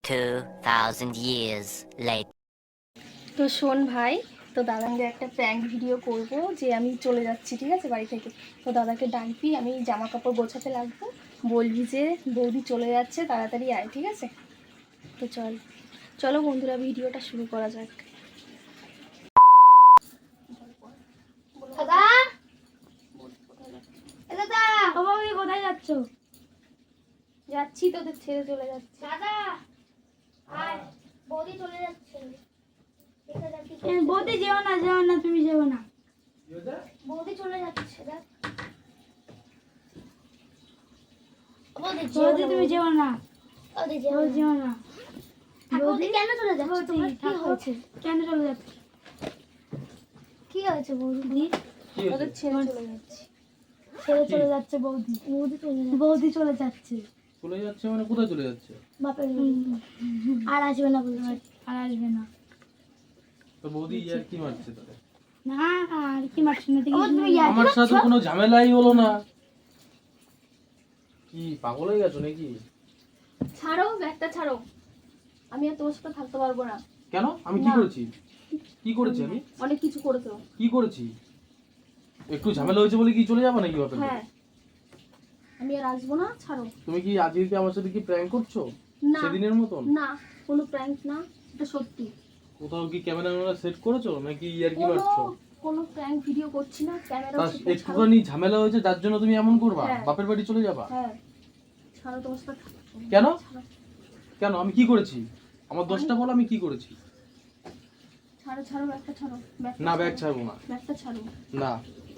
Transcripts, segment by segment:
2000 years later. তো শোন ভাই, তো দাদাকে একটা প্র্যাঙ্ক ভিডিও করব যে আমি চলে যাচ্ছি, ঠিক আছে, বাড়ি থেকে। তো দাদাকে ডাকবি, আমি জামা কাপড় গোছাতে লাগবো, বলবি যে বৌদি চলে যাচ্ছে, তাড়াতাড়ি আয়, ঠিক আছে? তো চলো বন্ধুরা, ভিডিওটা শুরু করা যাক। দাদা, দাদা, তুমি কোথায় যাচ্ছ? যাচ্ছি, তোদের ছেড়ে চলে যাচ্ছি। দাদা, আয়, বৌদি চলে যাচ্ছে। বৌদি যেও না, তুমি যেও না। বৌদি চলে যাচ্ছে, দেখ। বৌদি তুমি যেও না। বৌদি যেও না। বৌদি কেন চলে যাচ্ছে? তোমার কি হয়েছে? কেন চলে যাচ্ছে? কি হয়েছে বৌদি? তোদের ছেড়ে চলে যাচ্ছি। ছেড়ে চলে যাচ্ছে বৌদি। বৌদি চলে যাচ্ছে। চলে যাচ্ছে মানে কোথায় চলে যাচ্ছে? বাপের বাড়ি। আর আসবে না বলছে, আর আসবে না। তো বৌদি আর কি মারছে তোরে? না, আর কি মারছ না? আমার সাথে কোনো ঝামেলাই হলো না। কি পাগল হয়ে গেছো নাকি? ছাড়ো, ব্যাগটা ছাড়ো, আমি আর তোমার সাথে থাকতে পারবো না। কেন? আমি কি করেছি? কি করেছি আমি? অনেক কিছু করেছো। কি করেছি? একটু ঝামেলা হয়েছে বলে কি চলে যাবে নাকি বাপের বাড়ি? হ্যাঁ, আমি আর আসবো না, ছাড়ো। তুমি কি আজকে আমার সাথে কি প্র্যাঙ্ক করছো? না সেদিনের মতন? না, কোনো প্র্যাঙ্ক না, এটা সত্যি। কোথাও কি ক্যামেরা সেট করেছো নাকি ইয়ার কি মারছো? কোনো প্র্যাঙ্ক ভিডিও করছি না, ক্যামেরা একটুখানি ঝামেলা হয়েছে যার জন্য তুমি এমন করবা? হ্যাঁ। বাপের বাড়ি চলে যাবা? হ্যাঁ, ছাড়ো, তোমার সাথে থাকবো না। কেন? ছাড়ো, কেন? আমি কি করেছি? আমার দোষটা বলো, আমি কি করেছি? ছাড়ো, ব্যাগটা ছাড়ো। না, ব্যাগ ছাড়বো না। ব্যাগটা ছাড়ো, না।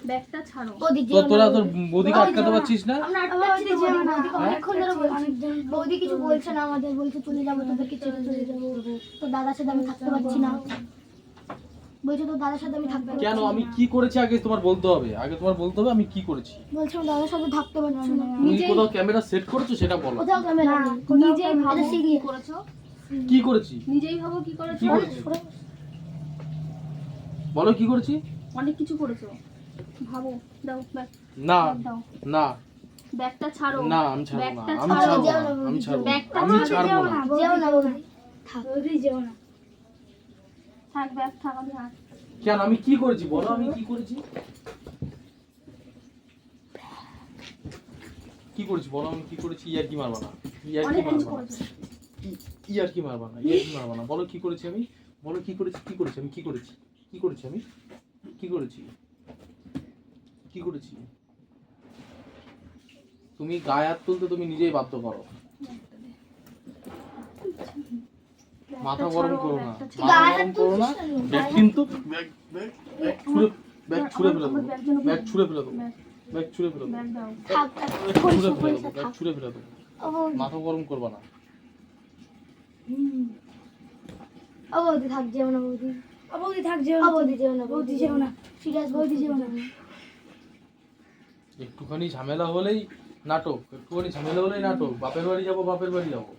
ব্যাগটা ছাড়ো। তোরা তোর বৌদিকে আটকাতে পারছিস না? বৌদি কিছু বলছে না, আমাদের বলছে চলে যাবো, তোদেরকে ছেড়ে চলে যাবো। তো দাদার সাথে আমি থাকতে পারছি না, বলছে তো দাদার সাথে আমি থাকতে পারছি কেন? না। আমি কি করেছি আগে তোমার বলতে হবে। আমি কি করেছি। বলছে আমি দাদার সাথে থাকতে পারছি না। তুমি কোথাও ক্যামেরা সেট করেছো সেটা বলো। কোথাও ক্যামেরা নেই। নিজেই ভাবো এটা কি serious। করেছো, কি করেছি? নিজেই ভাবো কি করেছো। কি করেছি? বলো কি করেছি? অনেক কিছু করেছো, ভাবো। দাও ব্যাগ, না দাও। না ব্যাগটা ছাড়ো। না, আমি ছাড়বো না। ব্যাগটা আমি ছাড়ো। ছাড়বো না। আমি ছাড়বো না। ব্যাগটা আমি ছাড়ো। ছাড়বো না। যেও না বৌদি, থাক বৌদি, যেও না। থাক, ব্যাগ থাক, আমি আর কেন? আমি কি করেছি বলো, আমি কি করেছি? কি করেছি বলো, আমি কি করেছি? ইয়ার কি মারবা না? ইয়ার কি অনেক কিছু মারবা না? করেছো। ইয়ার কি মারবা না? ইয়ার কি মারবা না? বলো কি করেছি আমি? বলো কি করেছি? কি করেছি আমি? কি করেছি? কি করেছি আমি? কি করেছি? কি করেছি? তুমি গায়ে হাত তুলতে তুমি নিজেই বাধ্য করো। মাথা গরম করো না, মাথা গরম করো না। ব্যাগ কিন্তু ব্যাগ ছুঁড়ে ফেলে দেবো। ব্যাগ ছুঁড়ে ফেলে দেবো। ব্যাগ ছুঁড়ে ফেলে দেবো। ব্যাগ দাও। থাক, ব্যাগ ছুঁড়ে ফেলে দেবো। ব্যাগ ছুঁড়ে ফেলে দেবো। ও বৌদি, মাথা গরম করবা না। ও বৌদি থাক, যেও না বৌদি। ও বৌদি থাক, যেও না। বৌদি যেও না, বৌদি যেও না। সিরিয়াস, বৌদি যেও না। একটুখানি ঝামেলা হলেই নাটক। একটুখানি ঝামেলা হলেই নাটক। বাপের বাড়ি যাবো, বাপের বাড়ি যাবো।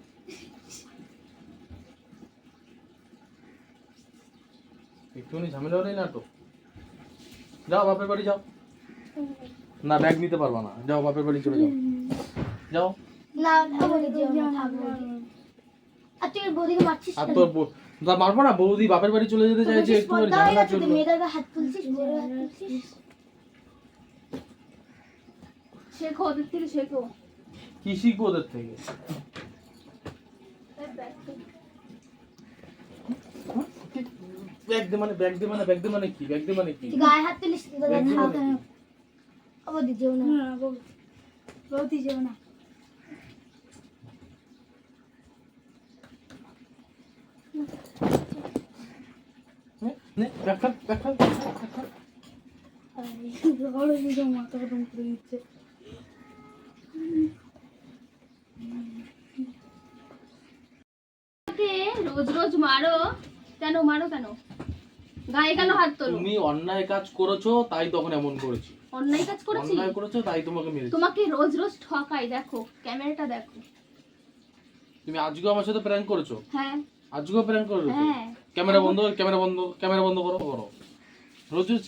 একটুখানি ঝামেলা হলেই নাটক। যাও বাপের বাড়ি যাও। না, ব্যাগ নিতে পারবা না। যাও বাপের বাড়ি চলে যাও। যাও। না, ও বৌদি যেও না, থাক বৌদি। আর তুই বৌদিকে মারছিস আর কেন? তোর মারবো না। বৌদি বাপের বাড়ি চলে যেতে চাইছে, তোর একটুখানি স্পর্ধা হয়ে ঝামেলা গেছে, তুই চললো। মেয়েদের গায়ে হাত তুলছিস, মেয়েদের গায়ে হাত তুলছিস। শেখো, ওদের থেকে শেখো। কি শিখবো ওদের থেকে? ব্যাগ দে মানে ব্যাগ দে মানে ব্যাগ দে মানে কি? ব্যাগ দে মানে কি? তুই গায়ে হাত তুলিস, তোদের ব্যাগ দে থাক। মানে কি? ও বৌদি যেও না, বৌদি যেও না। নে, bag fail, bag fail, bag fail. মাথা গরম করে দিচ্ছে। রোজ রোজ মারো কেন? মারো কেন? গায়ে কেন হাত তোলো? তুমি অন্যায় কাজ করেছো তাই তখন এমন করেছি। অন্যায় কাজ করেছি? অন্যায় করেছো তাই তোমাকে মেরেছি। তোমাকে রোজ রোজ ঠকাই, দেখো ক্যামেরাটা দেখো। তুমি আজকেও আমার সাথে প্র্যাঙ্ক করেছো? হ্যাঁ আজকেও প্র্যাঙ্ক করেছো? হ্যাঁ। ক্যামেরা বন্ধ, ক্যামেরা বন্ধ, ক্যামেরা বন্ধ করো করো। রোজ রোজ